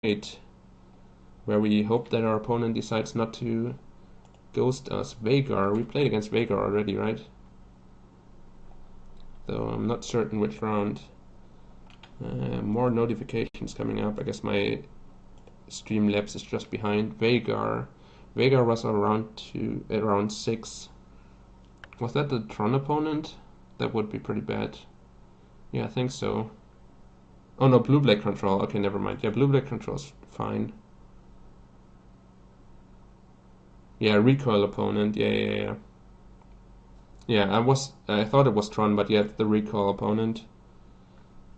8, where we hope that our opponent decides not to ghost us. Vagar, we played against Vagar already, right? Though I'm not certain which round. More notifications coming up. I guess my Streamlabs is just behind. Vagar was around 6. Was that the Tron opponent? That would be pretty bad. Yeah, I think so. Oh no, blue-black control. Okay, never mind. Yeah, blue-black control is fine. Yeah, recoil opponent. Yeah. Yeah, I thought it was Tron, but yeah, it's the recoil opponent.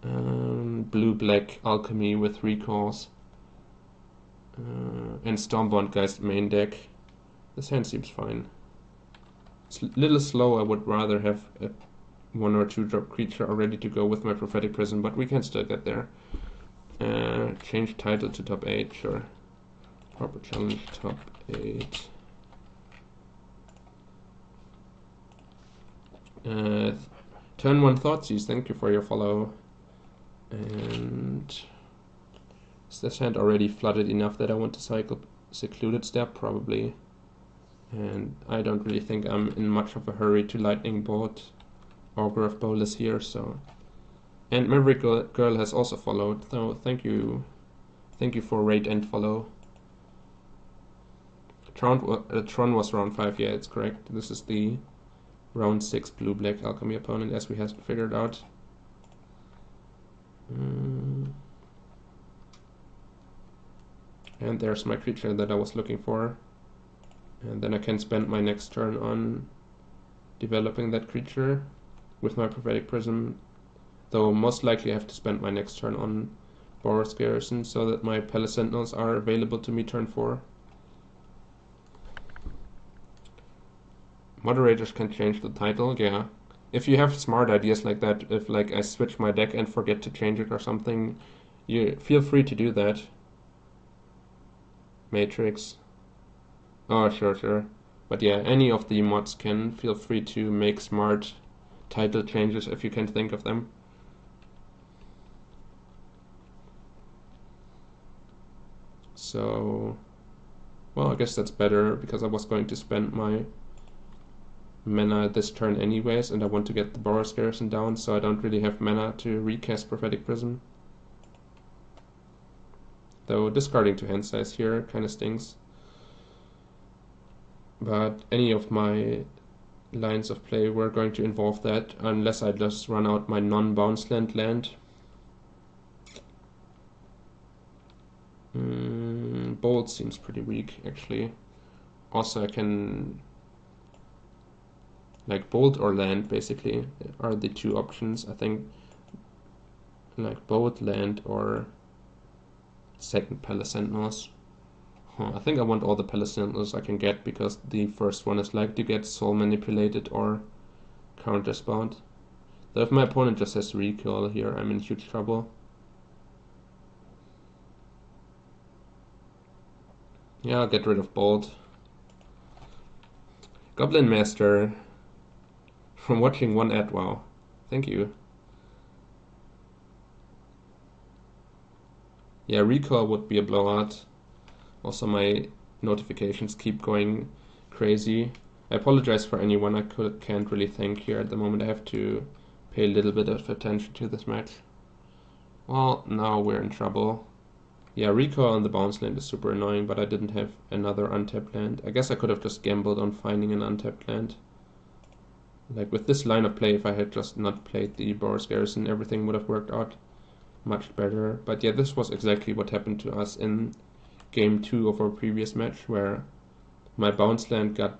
Blue-black alchemy with recoils. And Stormbound guy's main deck. This hand seems fine. It's a little slow. I would rather have a 1 or 2 drop creature already to go with my Prophetic Prism, but we can still get there. Change title to top 8, sure. Pauper challenge top 8. Turn 1 Thoughtseize, thank you for your follow. And is this hand already flooded enough that I want to cycle Secluded Step? Probably. And I don't really think I'm in much of a hurry to Lightning Bolt Augur of Bolas here, so. And Maverick Girl has also followed, so thank you for rate and follow. Tron was round 5, yeah, it's correct. This is the round 6 blue-black alchemy opponent, as we have figured out. And there's my creature that I was looking for. And then I can spend my next turn on developing that creature with my Prophetic Prism. Though most likely I have to spend my next turn on Boros Garrison so that my Palace Sentinels are available to me turn 4. Moderators can change the title, yeah. If you have smart ideas like that, if like I switch my deck and forget to change it or something, you feel free to do that. Matrix. Oh, sure. But yeah, any of the mods can feel free to make smart title changes if you can think of them. So, well, I guess that's better because I was going to spend my mana this turn anyways, and I want to get the Boros Garrison down, so I don't really have mana to recast Prophetic Prism. Though discarding 2 hand size here kind of stings. But any of my lines of play were going to involve that, unless I just run out my non-bounce land. Bolt seems pretty weak, actually. Also, I can... like, Bolt or land, basically, are the 2 options. I think, like, Bolt, land, or second Palace Sentinels. I think I want all the Palace Sentinels I can get, because the first one is like to get soul manipulated or counter-spawned. Though if my opponent just has recoil here, I'm in huge trouble. Yeah, I'll get rid of Bolt. Goblin Master, from watching one ad, wow. Thank you. Yeah, recoil would be a blowout. Also, my notifications keep going crazy. I apologize for anyone I can't really thank here at the moment. I have to pay a little bit of attention to this match. Well, now we're in trouble. Yeah, recoil on the bounce land is super annoying, but I didn't have another untapped land. I guess I could have just gambled on finding an untapped land. Like with this line of play, if I had just not played the Boros Garrison, everything would have worked out much better. But yeah, this was exactly what happened to us in game 2 of our previous match, where my bounce land got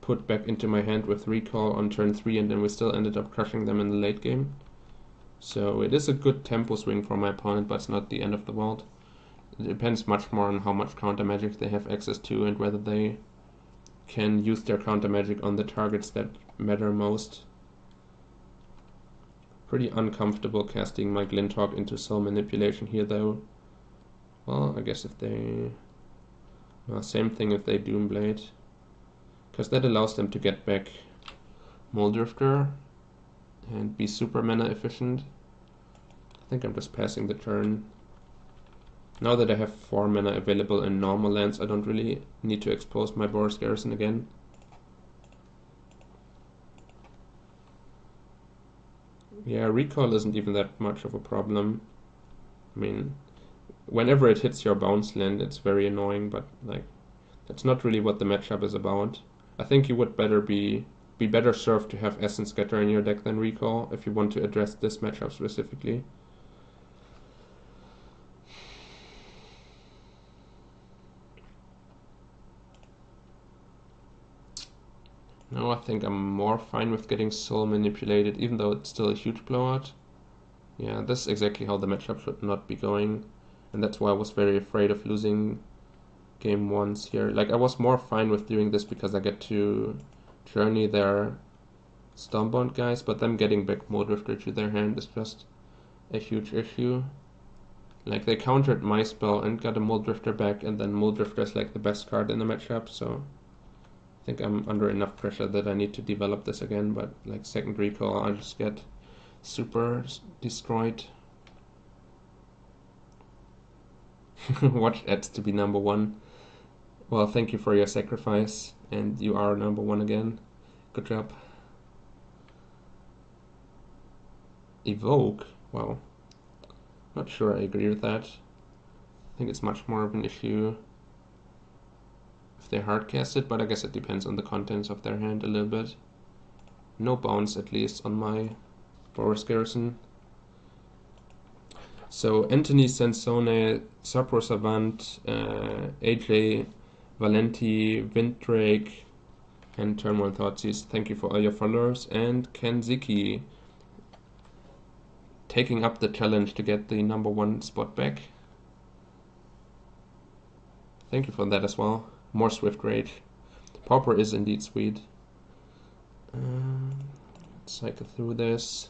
put back into my hand with recall on turn 3, and then we still ended up crushing them in the late game. So it is a good tempo swing for my opponent, but it's not the end of the world. It depends much more on how much counter magic they have access to and whether they can use their counter magic on the targets that matter most. Pretty uncomfortable casting my Glinthawk into soul manipulation here, though. Well, I guess if they... well, same thing if they Doomblade. Because that allows them to get back Moldrifter and be super mana efficient. I think I'm just passing the turn. Now that I have 4 mana available in normal lands, I don't really need to expose my Boros Garrison again. Yeah, recall isn't even that much of a problem. I mean, whenever it hits your bounce land, it's very annoying, but like, that's not really what the matchup is about. I think you would be better served to have Essence Scatter in your deck than recall if you want to address this matchup specifically. Now I think I'm more fine with getting Soul Manipulated, even though it's still a huge blowout. Yeah, this is exactly how the matchup should not be going, and that's why I was very afraid of losing game 1s here. Like, I was more fine with doing this because I get to journey their Stormbound guys, but them getting back Moldrifter to their hand is just a huge issue. Like, they countered my spell and got a Moldrifter back, and then Moldrifter is like the best card in the matchup, so I think I'm under enough pressure that I need to develop this again, but like second recall, I'll just get super destroyed. Watch Eds to be number 1. Well, thank you for your sacrifice, and you are number 1 again. Good job. Evoke? Wow. Not sure I agree with that. I think it's much more of an issue if they hardcast it, but I guess it depends on the contents of their hand a little bit. No bounce, at least, on my Boros Garrison. So Anthony Sansone, Sapro Savant, AJ Valenti, Vindrake, and Turmoil Thoughtseize, thank you for all your followers. And Kenziki taking up the challenge to get the number 1 spot back. Thank you for that as well. More Swift Rage. Pauper is indeed sweet. Let's cycle through this.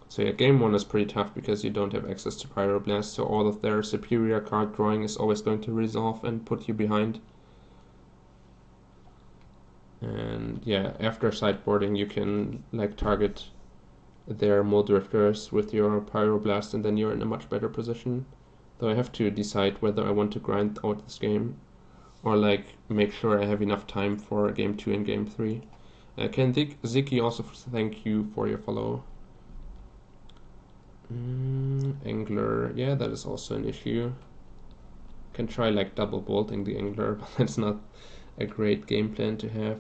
So yeah, game 1 is pretty tough because you don't have access to Pyroblast, so all of their superior card drawing is always going to resolve and put you behind. And yeah, after sideboarding you can like target their Moldrifters with your Pyroblast, and then you're in a much better position. Though I have to decide whether I want to grind out this game or like make sure I have enough time for game 2 and game 3. Ken Ziki also thank you for your follow. Angler, yeah, that is also an issue. Can try like double bolting the Angler, but that's not a great game plan to have.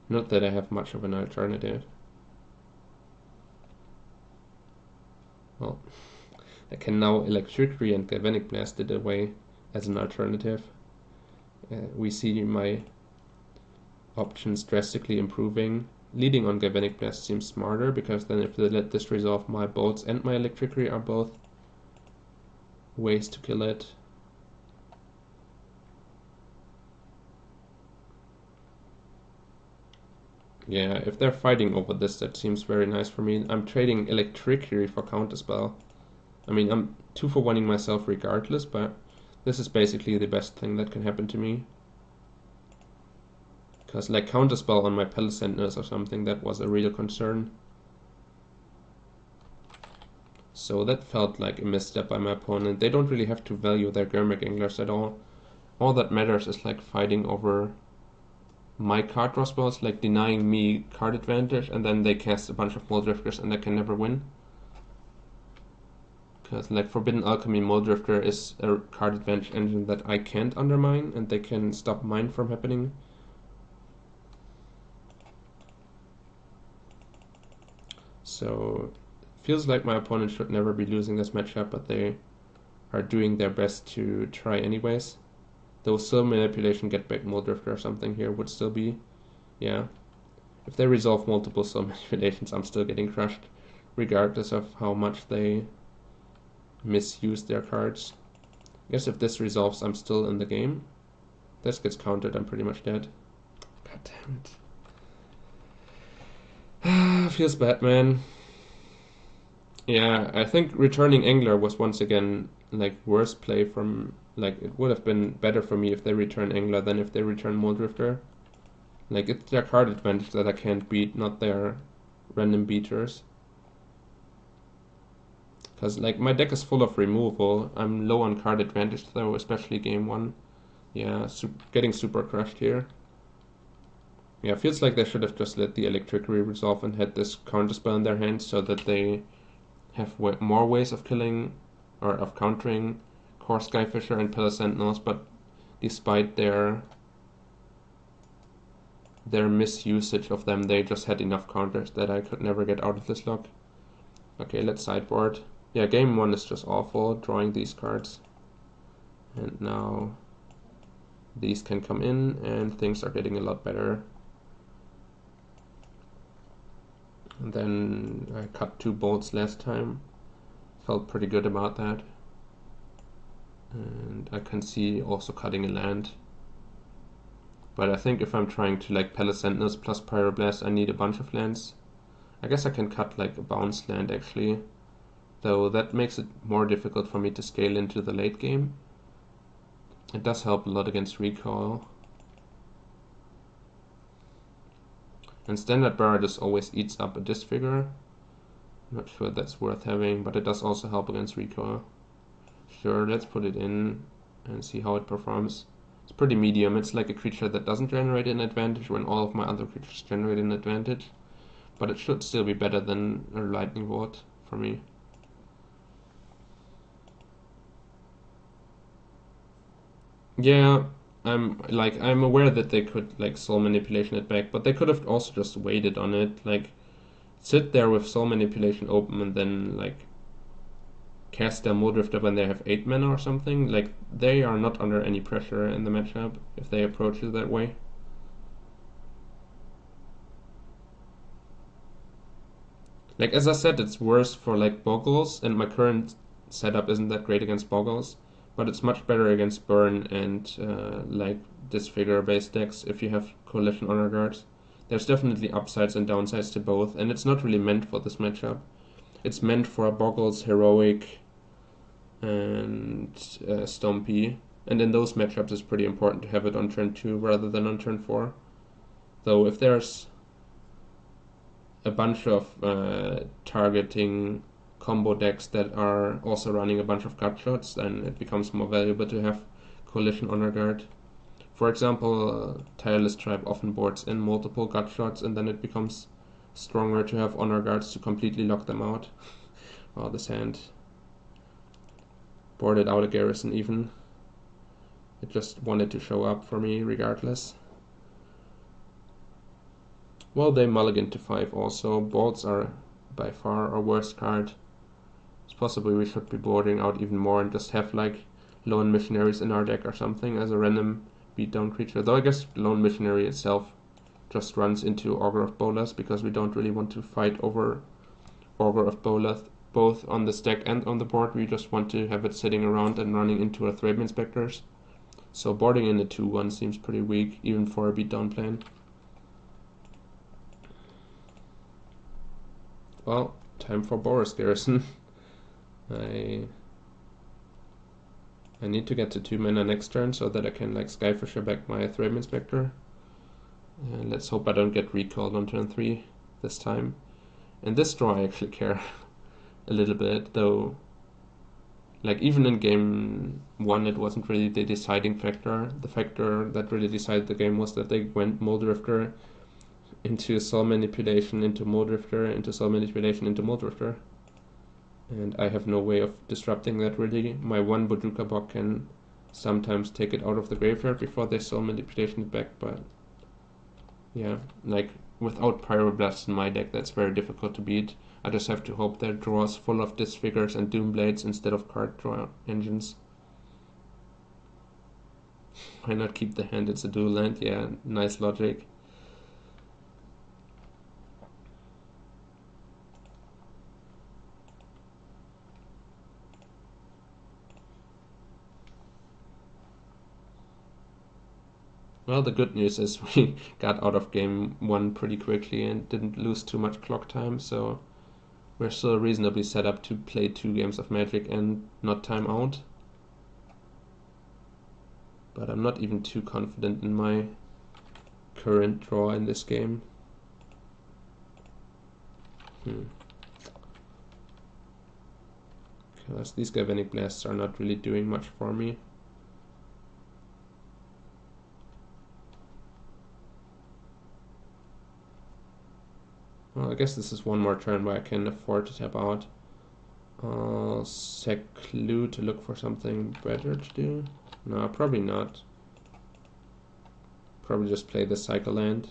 Not that I have much of an alternative. Well, I can now Electricity and Galvanic Blast it away as an alternative. We see my options drastically improving. Leading on Galvanic Blast seems smarter, because then if they let this resolve, my bolts and my Electricity are both ways to kill it. Yeah, if they're fighting over this, that seems very nice for me. I'm trading Electricity for Counterspell. I mean, I'm 2-for-1ing myself regardless, but this is basically the best thing that can happen to me. Because like Counterspell on my Palace Sentinels or something, that was a real concern. So that felt like a misstep by my opponent. They don't really have to value their Gurmag Anglers at all. All that matters is like fighting over my card draw spells, like denying me card advantage, and then they cast a bunch of Moldrifters and I can never win. Because like Forbidden Alchemy Moldrifter is a card advantage engine that I can't undermine, and they can stop mine from happening. So feels like my opponent should never be losing this matchup, but they are doing their best to try anyways. Though Soul Manipulation, get back Moldrifter or something here would still be, yeah. If they resolve multiple Soul Manipulations, I'm still getting crushed, regardless of how much they misuse their cards. I guess if this resolves, I'm still in the game. This gets countered, I'm pretty much dead. God damn it. Feels bad, man. Yeah, I think returning Angler was once again like worse play from, like, it would have been better for me if they return Angler than if they return Moldrifter. Like, it's their card advantage that I can't beat, not their random beaters. Because, like, my deck is full of removal. I'm low on card advantage, though, especially game 1. Yeah, getting super crushed here. Yeah, feels like they should have just let the Electricity resolve and had this counterspell in their hands so that they have more ways of killing or of countering Core Skyfisher and Palace Sentinels, but despite their misusage of them, they just had enough counters that I could never get out of this lock. Okay, let's sideboard. Yeah, game 1 is just awful, drawing these cards. And now these can come in and things are getting a lot better. And then I cut 2 bolts last time. Felt pretty good about that. And I can see also cutting a land. But I think if I'm trying to like Palace Sentinels plus Pyroblast, I need a bunch of lands. I guess I can cut like a bounce land actually, though that makes it more difficult for me to scale into the late game. It does help a lot against recoil. And Standard Barra just always eats up a disfigure. Not sure that's worth having, but it does also help against recoil. Sure, let's put it in and see how it performs. It's pretty medium. It's like a creature that doesn't generate an advantage when all of my other creatures generate an advantage. But it should still be better than a lightning bolt for me. Yeah, I'm aware that they could like soul manipulation it back, but they could have also just waited on it. Like sit there with soul manipulation open and then like cast their Muldrifter when they have 8 mana or something. Like they are not under any pressure in the matchup if they approach it that way. Like as I said, it's worse for like Boggles, and my current setup isn't that great against Boggles, but it's much better against Burn and like Disfigure based decks if you have Coalition Honor Guards. There's definitely upsides and downsides to both, and it's not really meant for this matchup. It's meant for Boggles, Heroic, and Stompy, and in those matchups it's pretty important to have it on turn 2 rather than on turn 4. Though if there's a bunch of targeting combo decks that are also running a bunch of gut shots, then it becomes more valuable to have Coalition Honor Guard. For example, Tireless Tribe often boards in multiple gut shots, and then it becomes stronger to have Honor Guards to completely lock them out. Oh, this hand boarded out a garrison even. It just wanted to show up for me regardless. Well, they mulligan to 5 also. Bolts are by far our worst card. It's possible we should be boarding out even more and just have like Lone Missionaries in our deck or something as a random beatdown creature. Though I guess Lone Missionary itself just runs into Augur of Bolas because we don't really want to fight over Augur of Bolas both on this deck and on the board. We just want to have it sitting around and running into our Thraben Inspectors. So boarding in a 2-1 seems pretty weak, even for a beatdown plan. Well, time for Boros Garrison. I need to get to 2 mana next turn so that I can like Skyfisher back my Thraben Inspector. And let's hope I don't get recalled on turn 3 this time. And this draw I actually care a little bit, though. Like even in game 1 it wasn't really the deciding factor. The factor that really decided the game was that they went Muldrifter into Soul Manipulation into Muldrifter into Soul Manipulation into Muldrifter. And I have no way of disrupting that really. My one Bojuka Bog can sometimes take it out of the graveyard before they Soul Manipulation it back, but yeah, like without Pyroblast in my deck that's very difficult to beat. I just have to hope their draw is full of Disfigures and Doomblades instead of card draw engines. Why not keep the hand? It's a dual land. Yeah, nice logic. Well, the good news is we got out of game 1 pretty quickly and didn't lose too much clock time, so we're still reasonably set up to play 2 games of Magic and not time out. But I'm not even too confident in my current draw in this game. Because these Galvanic Blasts are not really doing much for me. Well, I guess this is one more turn where I can afford to tap out. Seclude to look for something better to do? No, probably not. Probably just play the Cycle Land.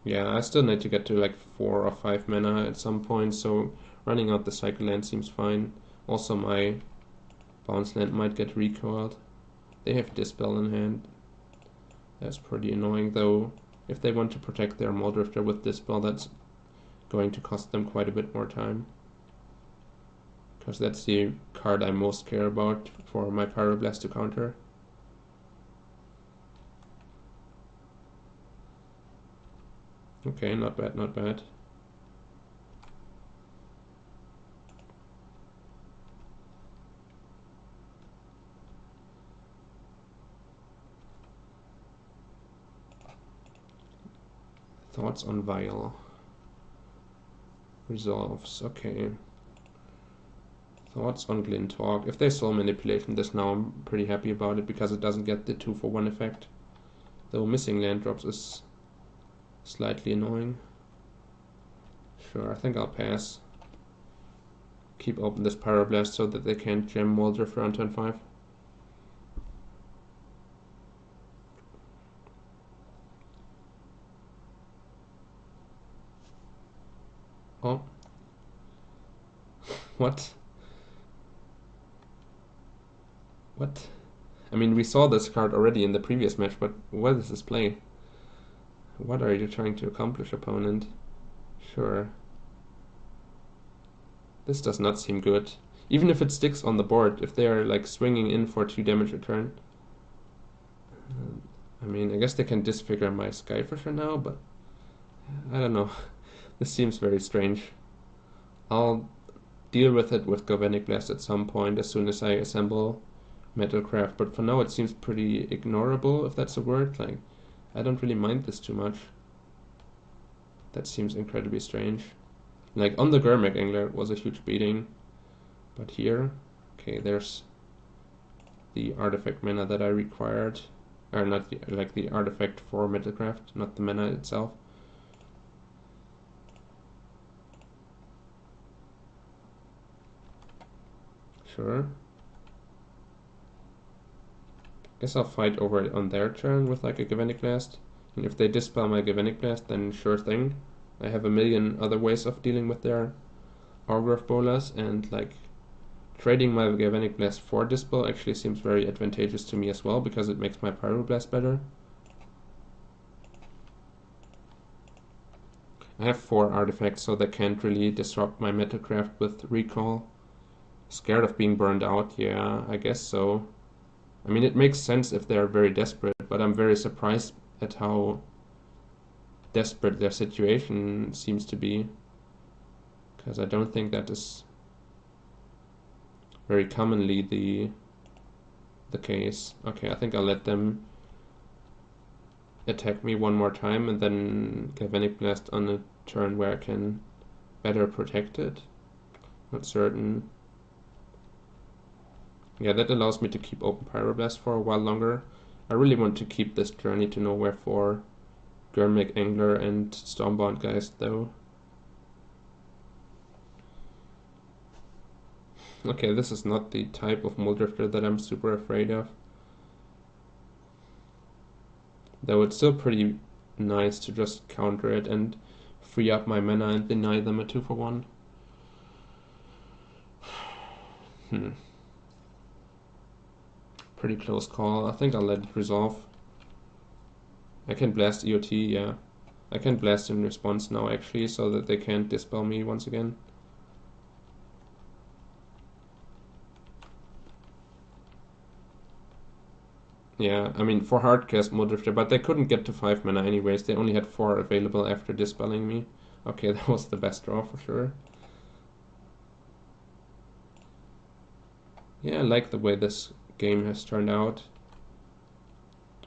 Yeah, I still need to get to like 4 or 5 mana at some point, so running out the Cycle Land seems fine. Also my Bounce Land might get recoiled. They have Dispel in hand. That's pretty annoying though. If they want to protect their Muldrifter with Dispel, that's going to cost them quite a bit more time. Because that's the card I most care about for my Pyroblast to counter. Okay, not bad, not bad. Thoughts on Vial. Resolves, okay. Thoughts on Glintalk. If they Soul Manipulation this now, I'm pretty happy about it because it doesn't get the 2-for-1 effect. Though missing land drops is slightly annoying. Sure, I think I'll pass. Keep open this Pyroblast so that they can't jam Muldrifter on turn 5. Oh. What? What? I mean, we saw this card already in the previous match, but what is this play? What are you trying to accomplish, opponent? Sure. This does not seem good. Even if it sticks on the board, if they are like swinging in for 2 damage a turn. I mean, I guess they can disfigure my Skyfisher now, but I don't know. This seems very strange. I'll deal with it with Galvanic Blast at some point as soon as I assemble Metalcraft, but for now it seems pretty ignorable, if that's a word. Like, I don't really mind this too much. That seems incredibly strange. Like, on the Gurmag Angler it was a huge beating, but here, okay, there's the artifact mana that I required. Or not, like the artifact for Metalcraft, not the mana itself. Sure. Guess I'll fight over it on their turn with like a Galvanic Blast. And if they dispel my Galvanic Blast, then sure thing. I have a million other ways of dealing with their Orgraf Bolas, and like trading my Galvanic Blast for Dispel actually seems very advantageous to me as well, because it makes my Pyroblast better. I have 4 artifacts, so they can't really disrupt my Metalcraft with Recall. Scared of being burned out? Yeah, I guess so. I mean, it makes sense if they're very desperate, but I'm very surprised at how desperate their situation seems to be, because I don't think that is very commonly the case. Okay, I think I'll let them attack me one more time and then Galvanic Blast on a turn where I can better protect it. Not certain. Yeah, that allows me to keep open Pyroblast for a while longer. I really want to keep this Journey to Nowhere for Gurmag Angler and Stormbound guys though. Okay, this is not the type of Muldrifter that I'm super afraid of. Though it's still pretty nice to just counter it and free up my mana and deny them a 2-for-1. Pretty close call. I think I'll let it resolve. I can blast EOT, yeah. I can blast in response now actually, so that they can't dispel me once again. Yeah, I mean, for hardcast Muldrifter, but they couldn't get to 5 mana anyways. They only had 4 available after dispelling me. Okay, that was the best draw for sure. Yeah, I like the way this game has turned out.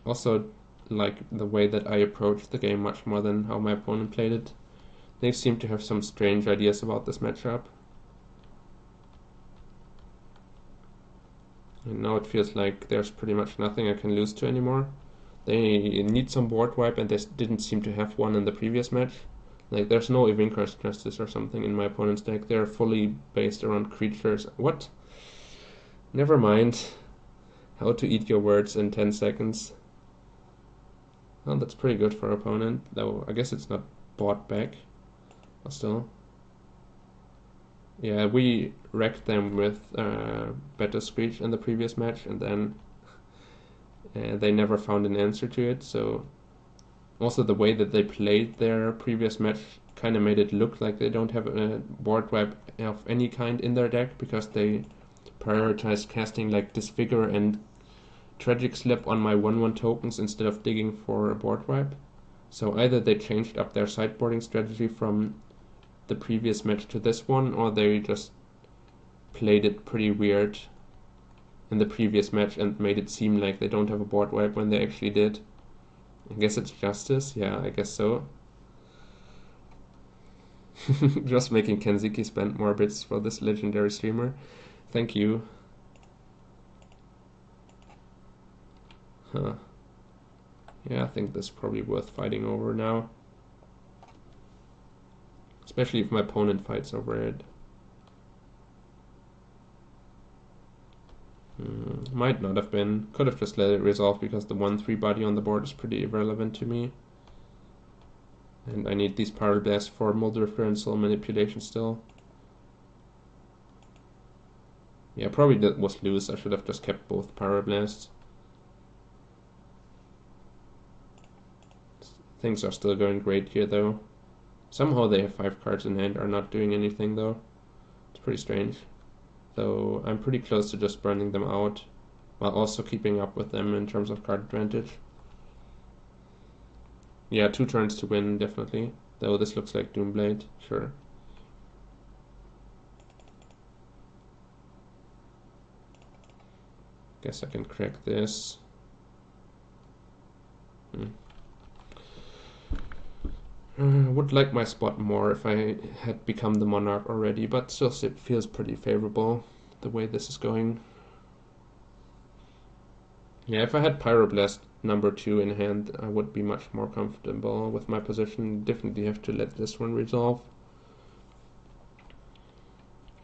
Also like the way that I approached the game much more than how my opponent played it. They seem to have some strange ideas about this matchup. And now it feels like there's pretty much nothing I can lose to anymore. They need some board wipe, and they didn't seem to have one in the previous match. Like, there's no Evinkar's Justice or something in my opponent's deck. They're fully based around creatures. What? Never mind. How to eat your words in 10 seconds. Well, that's pretty good for our opponent, though I guess it's not bought back. But still. Yeah, we wrecked them with Better Screech in the previous match, and then they never found an answer to it. So also the way that they played their previous match kind of made it look like they don't have a board wipe of any kind in their deck, because they prioritized casting like Disfigure and Tragic Slip on my 1/1 tokens instead of digging for a board wipe. So either they changed up their sideboarding strategy from the previous match to this one, or they just played it pretty weird in the previous match and made it seem like they don't have a board wipe when they actually did. I guess it's justice. Yeah, I guess so. Just making Kenziki spend more bits for this legendary streamer. Thank you. Huh. Yeah, I think this is probably worth fighting over now. Especially if my opponent fights over it. Might not have been. Could have just let it resolve, because the 1/3 body on the board is pretty irrelevant to me. And I need these Pyroblast for Muldrifter and Soul Manipulation still. Yeah, probably that was loose. I should have just kept both Pyroblasts. Things are still going great here, though. Somehow they have 5 cards in hand, are not doing anything, though. It's pretty strange. Though I'm pretty close to just burning them out, while also keeping up with them in terms of card advantage. Yeah, 2 turns to win, definitely. Though this looks like Doomblade, sure. Guess I can crack this. Would like my spot more if I had become the Monarch already, but still it feels pretty favorable the way this is going. Yeah, if I had Pyroblast number 2 in hand, I would be much more comfortable with my position. Definitely have to let this one resolve.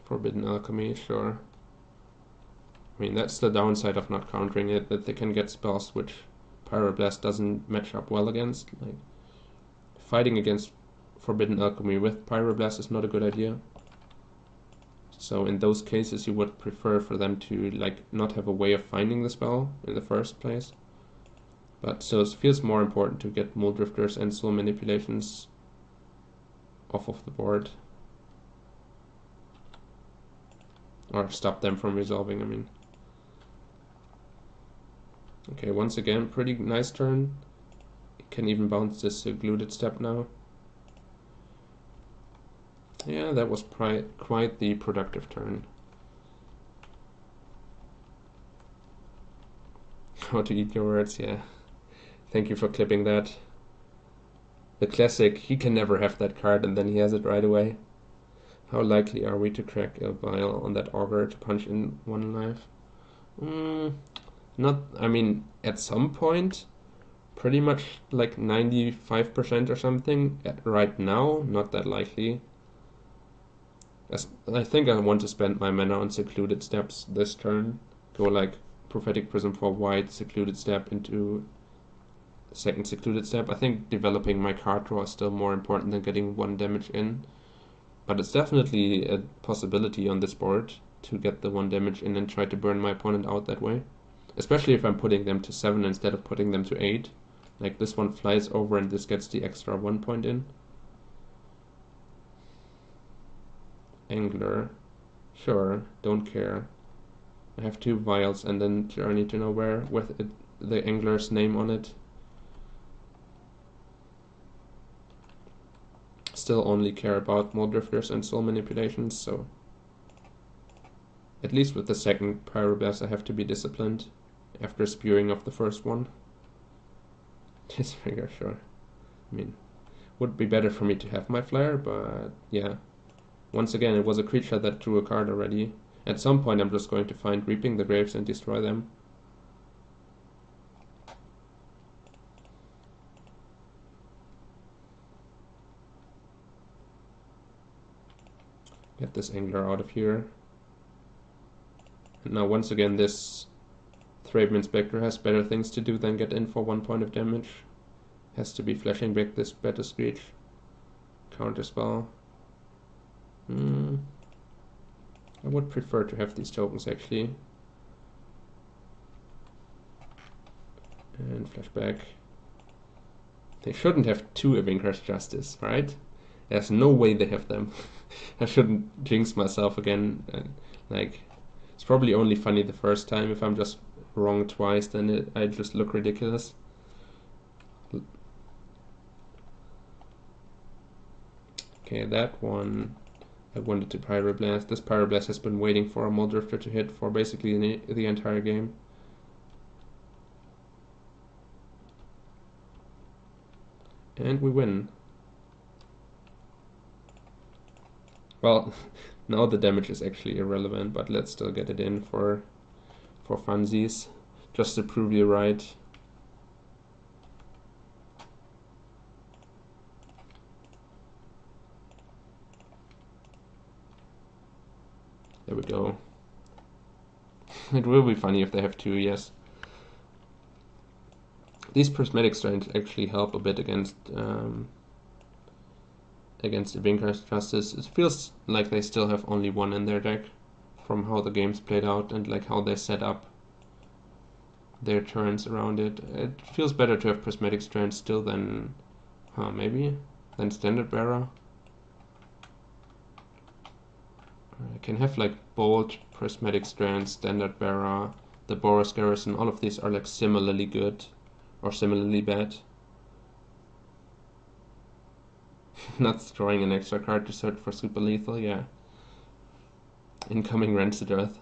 Forbidden Alchemy, sure. I mean, that's the downside of not countering it, that they can get spells which Pyroblast doesn't match up well against. Like, fighting against Forbidden Alchemy with Pyroblast is not a good idea. So in those cases you would prefer for them to like not have a way of finding the spell in the first place. But so it feels more important to get Muldrifters and Soul Manipulations off of the board. Or stop them from resolving, I mean. Okay, once again, pretty nice turn. Can even bounce this Secluded Step now. Yeah, that was quite the productive turn. How to eat your words, yeah. Thank you for clipping that. The classic, he can never have that card and then he has it right away. How likely are we to crack a vial on that augur to punch in 1 life? Not, I mean, at some point, pretty much like 95% or something. Right now, not that likely. I think I want to spend my mana on Secluded Steps this turn. Go like Prophetic Prism for white, Secluded Step into second Secluded Step. I think developing my card draw is still more important than getting 1 damage in. But it's definitely a possibility on this board to get the 1 damage in and try to burn my opponent out that way. Especially if I'm putting them to 7 instead of putting them to 8. Like this one flies over and this gets the extra 1 point in. Angler. Sure, don't care. I have 2 vials and then Journey to Nowhere with the angler's name on it. Still only care about Muldrifters and Soul Manipulations, so at least with the second Pyroblast I have to be disciplined after spewing off the first one. This figure, sure. I mean, would be better for me to have my flyer, but yeah. Once again, it was a creature that drew a card already. At some point, I'm just going to find Reaping the Graves and destroy them. Get this Angler out of here. And now, once again, this Thraben Inspector has better things to do than get in for 1 point of damage. Has to be flashing back this Better Screech. Counterspell. I would prefer to have these tokens actually. And flashback. They shouldn't have 2 Avinkar's Justice, right? There's no way they have them. I shouldn't jinx myself again. Like, it's probably only funny the first time. If I'm just wrong twice, then I just look ridiculous. Okay, that one I wanted to Pyroblast. This Pyroblast has been waiting for a Muldrifter to hit for basically the entire game. And we win. Well, now the damage is actually irrelevant, but let's still get it in for funsies, just to prove you right. There we go. It will be funny if they have 2, yes. These prismatic strands actually help a bit against Avinkar's Justice. It feels like they still have only 1 in their deck from how the game's played out and like how they set up their turns around it. It feels better to have prismatic strands still than maybe than Standard Bearer. I can have like Bolt, Prismatic Strands, Standard Bearer, the Boros Garrison. All of these are like similarly good or similarly bad. Not drawing an extra card to search for super lethal, yeah. Incoming Rancid Earth.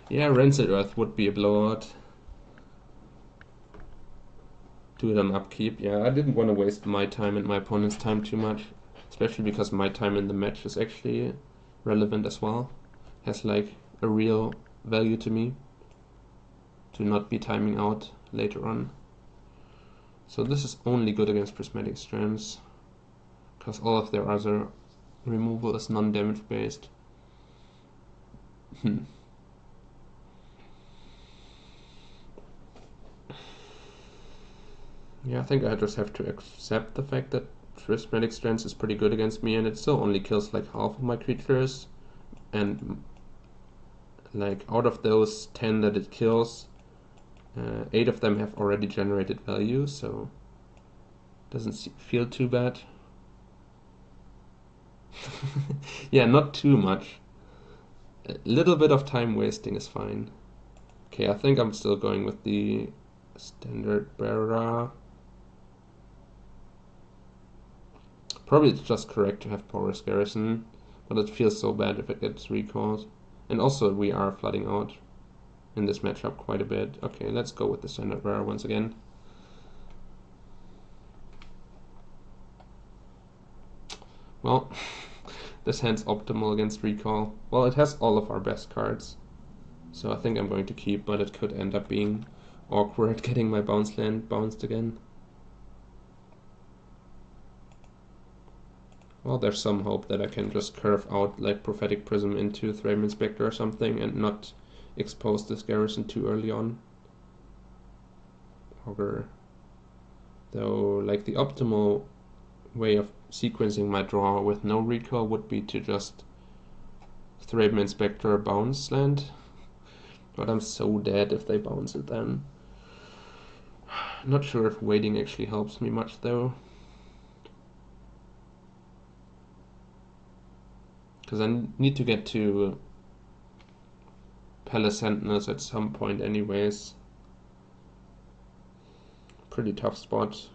Yeah, Rancid Earth would be a blowout. Do it on upkeep. Yeah, I didn't want to waste my time and my opponent's time too much, especially because my time in the match is actually relevant as well. Has like a real value to me to not be timing out later on. So this is only good against Prismatic Strands, because all of their other removal is non-damage based. Yeah, I think I just have to accept the fact that Prismatic Strands is pretty good against me, and it still only kills like half of my creatures, and like out of those 10 that it kills, 8 of them have already generated value, so it doesn't feel too bad. Yeah, not too much. A little bit of time wasting is fine. Okay, I think I'm still going with the Standard Bearer. Probably it's just correct to have Boros Garrison, but it feels so bad if it gets recalled. And also we are flooding out in this matchup quite a bit. Okay, let's go with the Standard Bearer once again. Well, this hand's optimal against recall. Well, it has all of our best cards, so I think I'm going to keep, but it could end up being awkward getting my bounce land bounced again. Well, there's some hope that I can just curve out like Prophetic Prism into Thraben Inspector or something and not expose this garrison too early on. Augur. Though, like, the optimal way of sequencing my draw with no recall would be to just Thraben Inspector bounce land. But I'm so dead if they bounce it then. Not sure if waiting actually helps me much though. Because I need to get to Palace Sentinels at some point anyways. Pretty tough spot.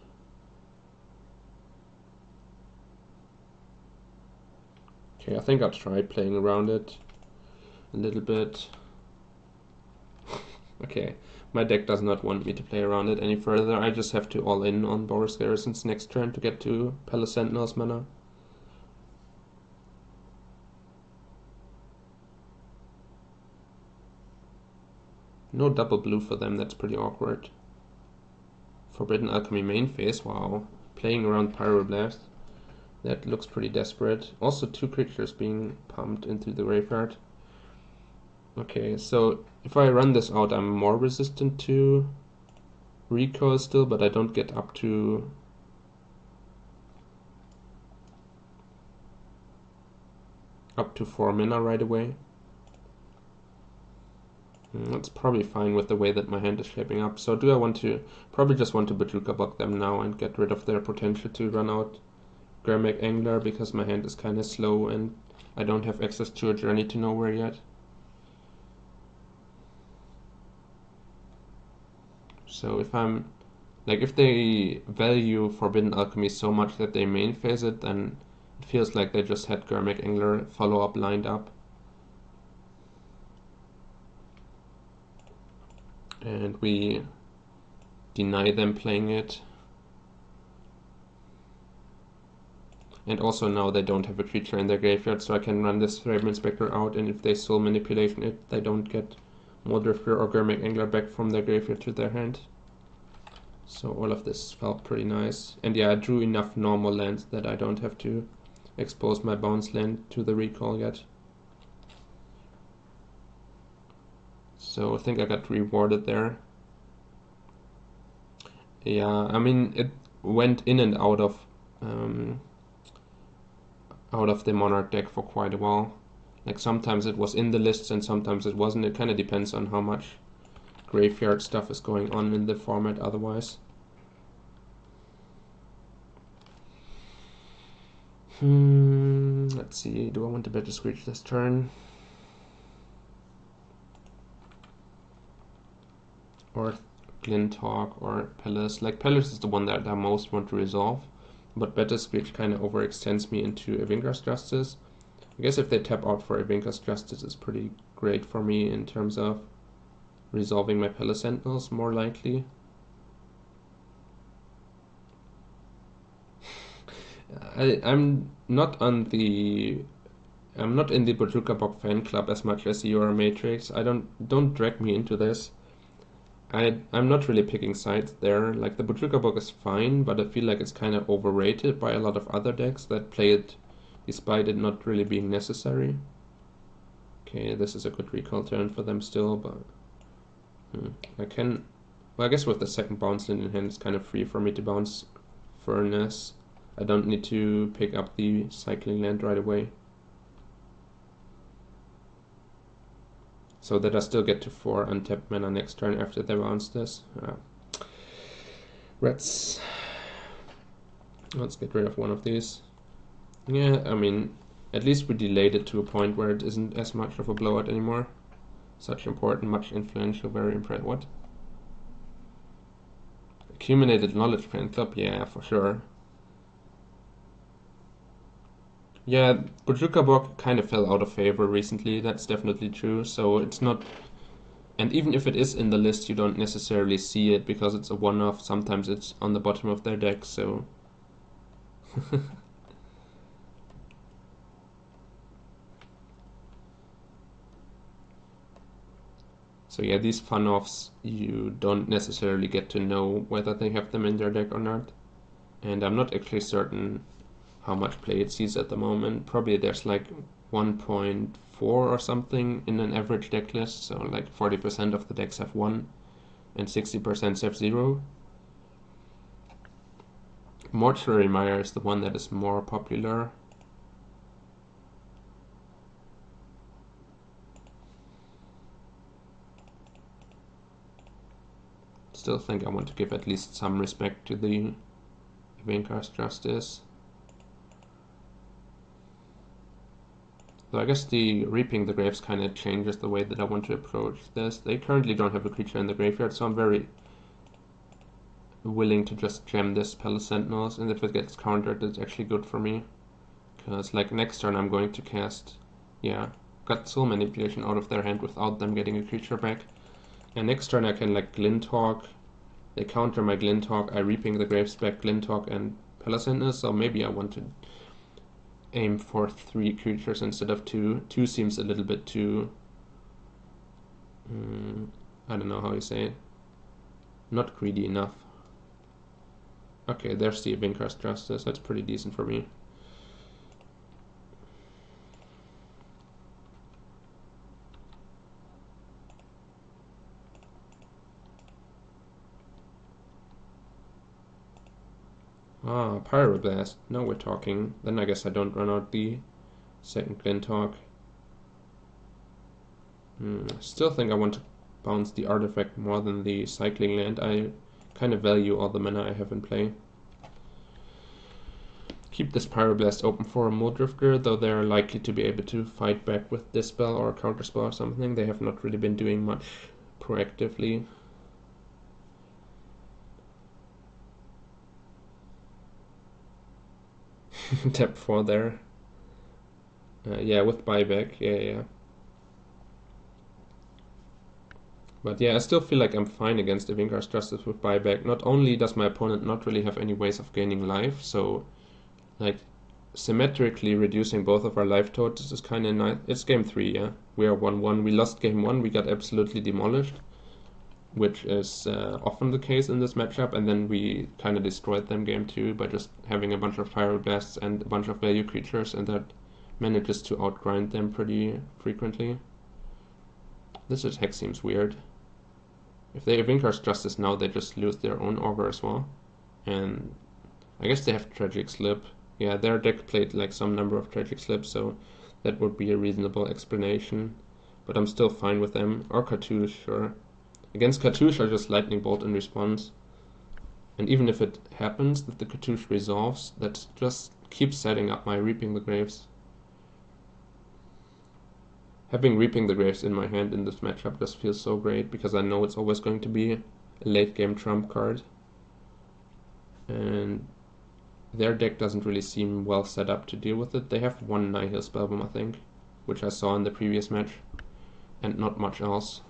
Okay, I think I'll try playing around it a little bit. Okay, my deck does not want me to play around it any further. I just have to all in on Boris Garrison's next turn to get to Palace Sentinel's mana. No double blue for them, that's pretty awkward. Forbidden Alchemy main phase, wow. Playing around Pyroblast. That looks pretty desperate. Also 2 creatures being pumped into the graveyard. Okay, so if I run this out, I'm more resistant to recoil still, but I don't get up to up to 4 mana right away. That's probably fine with the way that my hand is shaping up. So do I want to... Probably just want to Bojuka block them now and get rid of their potential to run out Gurmag Angler, because my hand is kind of slow and I don't have access to a Journey to Nowhere yet. So if I'm... Like, if they value Forbidden Alchemy so much that they main phase it, then it feels like they just had Gurmag Angler follow-up lined up. And we deny them playing it. And also now they don't have a creature in their graveyard, so I can run this Raven Inspector out, and if they Soul Manipulation it, they don't get Muldrifter or Gurmag Angler back from their graveyard to their hand. So all of this felt pretty nice. And yeah, I drew enough normal lands that I don't have to expose my bounce land to the recall yet. So I think I got rewarded there. Yeah, I mean, it went in and out of the Monarch deck for quite a while. Like sometimes it was in the lists and sometimes it wasn't. It kind of depends on how much graveyard stuff is going on in the format otherwise. Let's see, do I want to bet a Screech this turn? Or Glinthawk or Palace. Like Palace is the one that I most want to resolve, but Better Screech kind of overextends me into Ivinka's Justice. I guess if they tap out for Ivinka's Justice, it's pretty great for me in terms of resolving my Palace Sentinels more likely. I'm not in the Bojuka Bok fan club as much as you are, Matrix. Don't drag me into this. I'm not really picking sides there. Like the Bojuka Bok is fine, but I feel like it's kind of overrated by a lot of other decks that play it despite it not really being necessary. Okay, this is a good recall turn for them still, but well, I guess with the second bounce in hand, it's kind of free for me to bounce Furnace. I don't need to pick up the cycling land right away. So that I still get to 4 untapped mana next turn after they bounce this. Let's get rid of one of these. Yeah, I mean, at least we delayed it to a point where it isn't as much of a blowout anymore. Such important, much influential, very impressive. What? Accumulated knowledge fan club? Yeah, for sure. Yeah, Bojuka Bok kind of fell out of favor recently, that's definitely true, so it's not... And even if it is in the list, you don't necessarily see it, because it's a one-off, sometimes it's on the bottom of their deck, so... So yeah, these fun-offs, you don't necessarily get to know whether they have them in their deck or not. And I'm not actually certain how much play it sees at the moment. Probably there's like 1.4 or something in an average deck list, so like 40% of the decks have 1 and 60% have 0. Mortuary Mire is the one that is more popular. Still think I want to give at least some respect to the Ivinka's Justice. So I guess the Reaping the Graves kind of changes the way that I want to approach this. They currently don't have a creature in the graveyard, so I'm very willing to just jam this Palace Sentinels, and if it gets countered, it's actually good for me. Because like next turn I'm going to cast, yeah, got Soul Manipulation out of their hand without them getting a creature back. And next turn I can like Glint Hawk. They counter my Glint Hawk, I Reaping the Graves back, Glint Hawk and Palisandra, so maybe I want to aim for 3 creatures instead of 2. 2 seems a little bit too... I don't know how you say it. Not greedy enough. Okay, there's the Vincar's Justice, that's pretty decent for me. Ah, Pyroblast. Now we're talking. Then I guess I don't run out the second Glint Hawk. Still think I want to bounce the artifact more than the cycling land. I kind of value all the mana I have in play. Keep this Pyroblast open for a Muldrifter, though they're likely to be able to fight back with Dispel or Counterspell or something. They have not really been doing much proactively. Tap 4 there. Yeah, with buyback. Yeah. But yeah, I still feel like I'm fine against Vincar's Justice with buyback. Not only does my opponent not really have any ways of gaining life, so like symmetrically reducing both of our life totals is kind of nice. It's game 3, yeah. We are 1-1. We lost game 1. We got absolutely demolished, which is often the case in this matchup, and then we kind of destroyed them game 2 by just having a bunch of Pyroblasts and a bunch of value creatures, and that manages to outgrind them pretty frequently. This attack seems weird. If they have Vincar's Justice now, they just lose their own Augur as well. And I guess they have Tragic Slip. Yeah, their deck played like some number of Tragic Slips, so that would be a reasonable explanation. But I'm still fine with them. Or Cartouche, sure. Against Cartouche, I just Lightning Bolt in response. And even if it happens that the Cartouche resolves, that just keeps setting up my Reaping the Graves. Having Reaping the Graves in my hand in this matchup just feels so great, because I know it's always going to be a late game trump card. And their deck doesn't really seem well set up to deal with it. They have one Nihil Spellbomb, I think, which I saw in the previous match, and not much else.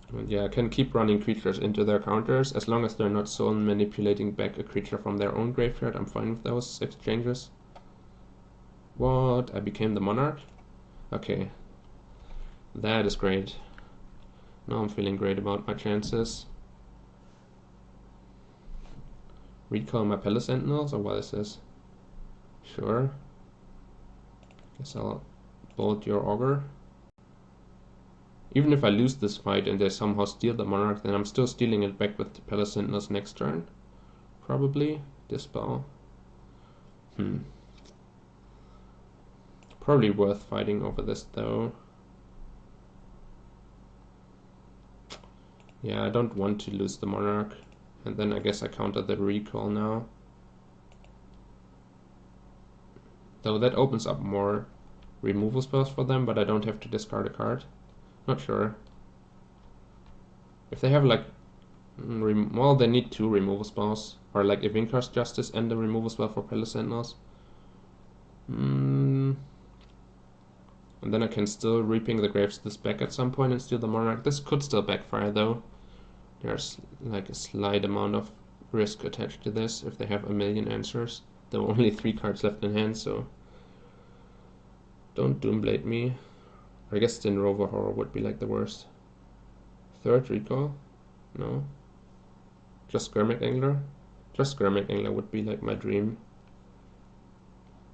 And yeah, I can keep running creatures into their counters. As long as they're not soul manipulating back a creature from their own graveyard, I'm fine with those exchanges. What? I became the Monarch? Okay. That is great. Now I'm feeling great about my chances. Recall my Palace Sentinels, or what is this? Sure. Guess I'll bolt your Augur. Even if I lose this fight and they somehow steal the Monarch, then I'm still stealing it back with the Palace Sentinels next turn. Probably. Dispel. Probably worth fighting over this though. Yeah, I don't want to lose the Monarch. And then I guess I counter the recall now. Though that opens up more removal spells for them, but I don't have to discard a card. Not sure. If they have like... well, they need 2 removal spells. Or like a Vincar's Justice and a removal spell for Palace Sentinels. And then I can still Reaping the Graves this back at some point and steal the Monarch. This could still backfire though. There's like a slight amount of risk attached to this if they have a million answers. There are only 3 cards left in hand, so don't Doomblade me. I guess then Rover Horror would be like the worst. 3rd recall? No. Just Skirmick Angler? Just Skirmick Angler would be like my dream.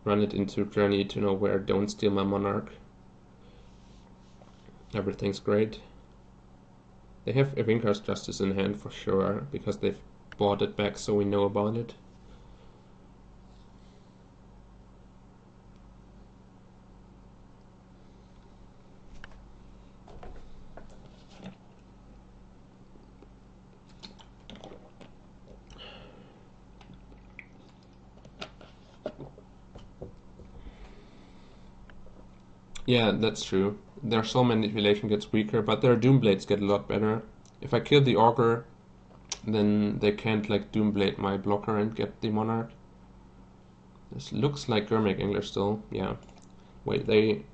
Run it into Journey to Nowhere, don't steal my Monarch. Everything's great. They have Vincar's Justice in hand for sure, because they've bought it back so we know about it. Yeah, that's true. Their soul manipulation gets weaker, but their Doomblades get a lot better. If I kill the Augur, then they can't like Doomblade my blocker and get the Monarch. This looks like Gurmag Angler still, yeah. Wait, they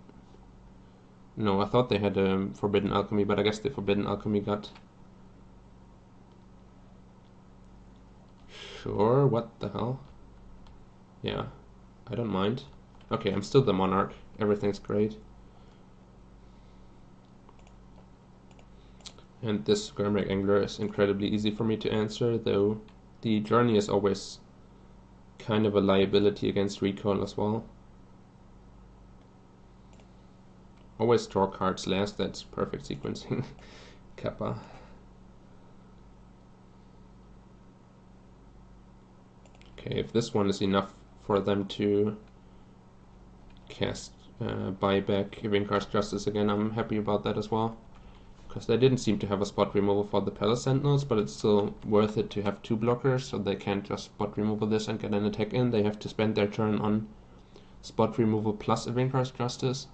No, I thought they had Forbidden Alchemy, but I guess the Forbidden Alchemy got... Sure, what the hell? Yeah, I don't mind. Okay, I'm still the Monarch. Everything's great. And this Gurmag Angler is incredibly easy for me to answer, though the Journey is always kind of a liability against recoil as well. Always draw cards last, that's perfect sequencing. Kappa. Okay, if this one is enough for them to cast buyback Ivinkar's Justice again, I'm happy about that as well. Because they didn't seem to have a spot removal for the Palace Sentinels, but it's still worth it to have 2 blockers, so they can't just spot removal this and get an attack in. They have to spend their turn on spot removal plus Ivinkar's Justice.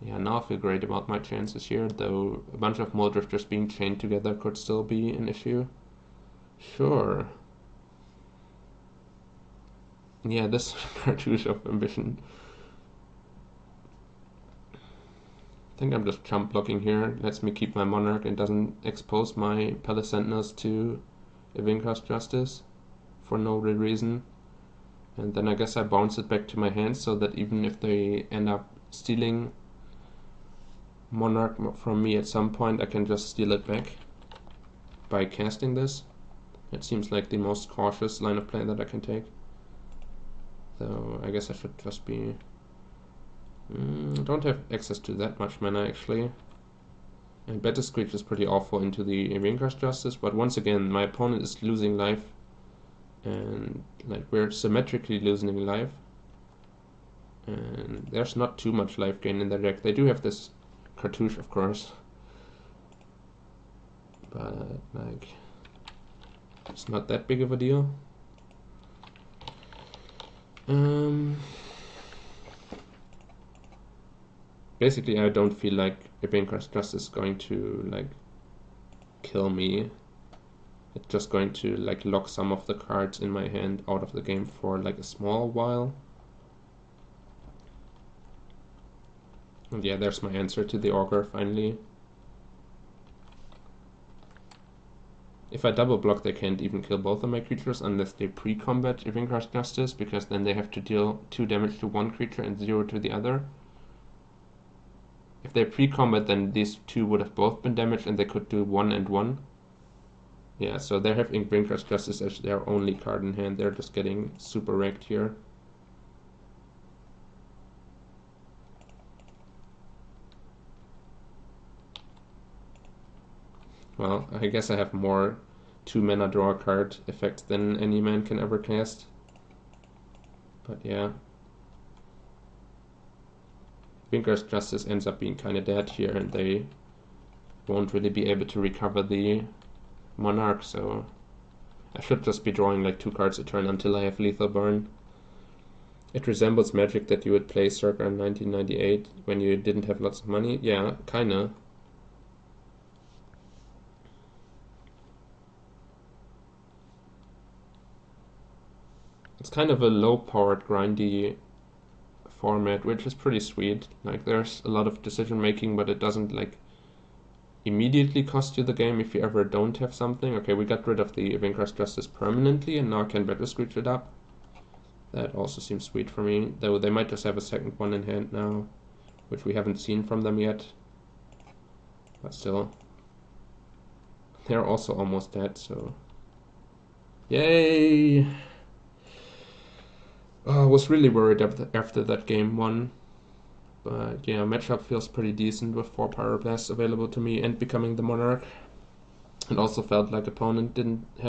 Yeah, now I feel great about my chances here, though a bunch of Muldrifters being chained together could still be an issue. Sure. Yeah, this Cartouche of Ambition. I think I'm just chump blocking here. Lets me keep my Monarch and doesn't expose my Palace Sentinels to Ivinkar's Justice for no real reason. And then I guess I bounce it back to my hand so that even if they end up stealing Monarch from me at some point, I can just steal it back by casting this. It seems like the most cautious line of play that I can take. So I guess I should just be... don't have access to that much mana actually. And Battle Screech is pretty awful into the Ivinkar's Justice, but once again my opponent is losing life. And like we're symmetrically losing life. And there's not too much life gain in their deck. They do have this Cartouche, of course. But like it's not that big of a deal. Basically, I don't feel like Ivinkar's Justice is going to like kill me. It's just going to like lock some of the cards in my hand out of the game for like a small while. And yeah, there's my answer to the Augur finally. If I double block, they can't even kill both of my creatures unless they pre-combat Ivinkar's Justice, because then they have to deal 2 damage to one creature and 0 to the other. If they pre-combat, then these 2 would have both been damaged and they could do 1 and 1. Yeah, so they have Ivinkar's Justice as their only card in hand. They're just getting super wrecked here. Well, I guess I have more 2-mana draw card effects than any man can ever cast. But yeah. Ivinkar's Justice ends up being kind of dead here, and they won't really be able to recover the Monarch, so I should just be drawing like 2 cards a turn until I have Lethal Burn. It resembles Magic that you would play circa 1998 when you didn't have lots of money. Yeah, kinda. It's kind of a low-powered, grindy format, which is pretty sweet. Like, there's a lot of decision making, but it doesn't like immediately cost you the game if you ever don't have something. Okay, we got rid of the Ivinkar's Justice permanently, and now I can Battle Screech it up. That also seems sweet for me, though they might just have a second one in hand now, which we haven't seen from them yet. But still, they're also almost dead, so yay! I was really worried after that game 1. But yeah, matchup feels pretty decent with 4 Pyroblasts available to me and becoming the Monarch. It also felt like opponent didn't have